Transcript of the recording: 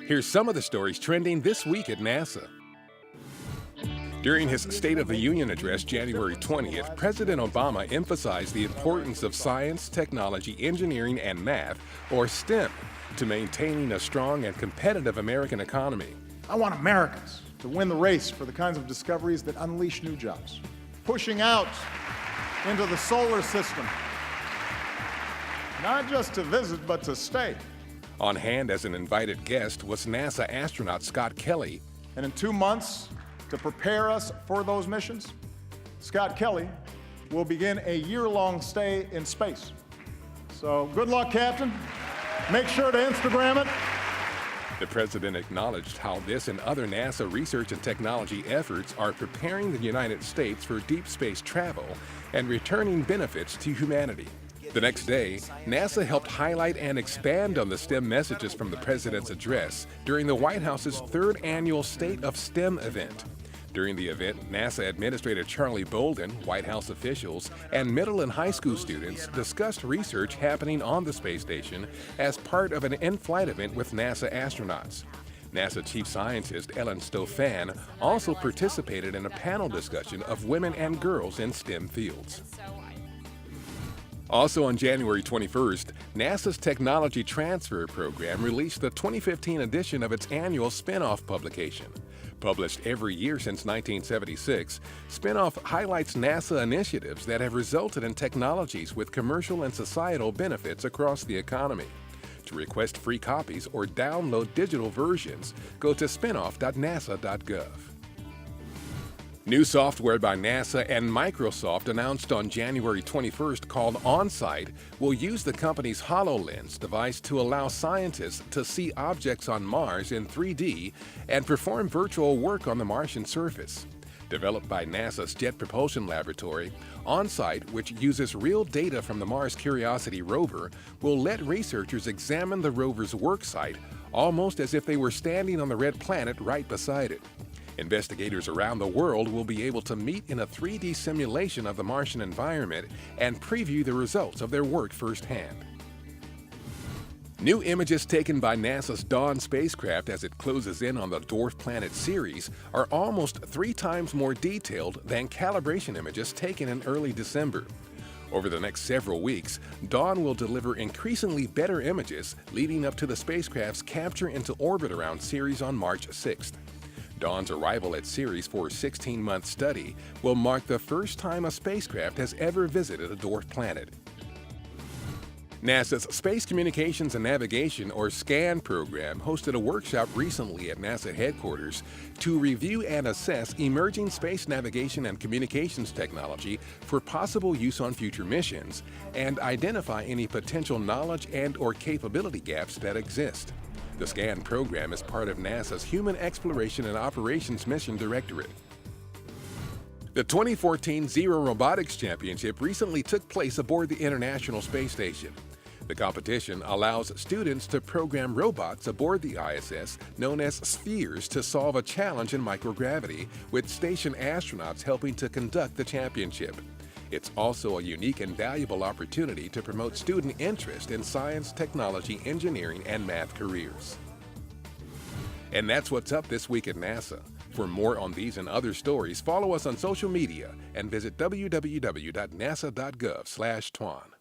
Here's some of the stories trending this week at NASA. During his State of the Union address January 20th, President Obama emphasized the importance of science, technology, engineering, and math, or STEM, to maintaining a strong and competitive American economy. I want Americans to win the race for the kinds of discoveries that unleash new jobs. Pushing out into the solar system, not just to visit, but to stay. On hand as an invited guest was NASA astronaut Scott Kelly. And in 2 months, to prepare us for those missions, Scott Kelly will begin a year-long stay in space. So good luck, Captain. Make sure to Instagram it. The president acknowledged how this and other NASA research and technology efforts are preparing the United States for deep space travel and returning benefits to humanity. The next day, NASA helped highlight and expand on the STEM messages from the president's address during the White House's third annual State of STEM event. During the event, NASA Administrator Charlie Bolden, White House officials, and middle and high school students discussed research happening on the space station as part of an in-flight event with NASA astronauts. NASA Chief Scientist Ellen Stofan also participated in a panel discussion of women and girls in STEM fields. Also on January 21st, NASA's Technology Transfer Program released the 2015 edition of its annual Spinoff publication. Published every year since 1976, Spinoff highlights NASA initiatives that have resulted in technologies with commercial and societal benefits across the economy. To request free copies or download digital versions, go to spinoff.nasa.gov. New software by NASA and Microsoft announced on January 21st called OnSight will use the company's HoloLens device to allow scientists to see objects on Mars in 3D and perform virtual work on the Martian surface. Developed by NASA's Jet Propulsion Laboratory, OnSight, which uses real data from the Mars Curiosity rover, will let researchers examine the rover's work site almost as if they were standing on the red planet right beside it. Investigators around the world will be able to meet in a 3D simulation of the Martian environment and preview the results of their work firsthand. New images taken by NASA's Dawn spacecraft as it closes in on the dwarf planet Ceres are almost 3 times more detailed than calibration images taken in early December. Over the next several weeks, Dawn will deliver increasingly better images leading up to the spacecraft's capture into orbit around Ceres on March 6th. Dawn's arrival at Ceres for a 16-month study will mark the first time a spacecraft has ever visited a dwarf planet. NASA's Space Communications and Navigation, or SCAN program, hosted a workshop recently at NASA headquarters to review and assess emerging space navigation and communications technology for possible use on future missions and identify any potential knowledge and/or capability gaps that exist. The SCAN program is part of NASA's Human Exploration and Operations Mission Directorate. The 2014 Zero Robotics Championship recently took place aboard the International Space Station. The competition allows students to program robots aboard the ISS known as spheres to solve a challenge in microgravity, with station astronauts helping to conduct the championship. It's also a unique and valuable opportunity to promote student interest in science, technology, engineering, and math careers. And that's what's up this week at NASA. For more on these and other stories, follow us on social media and visit www.nasa.gov/twan.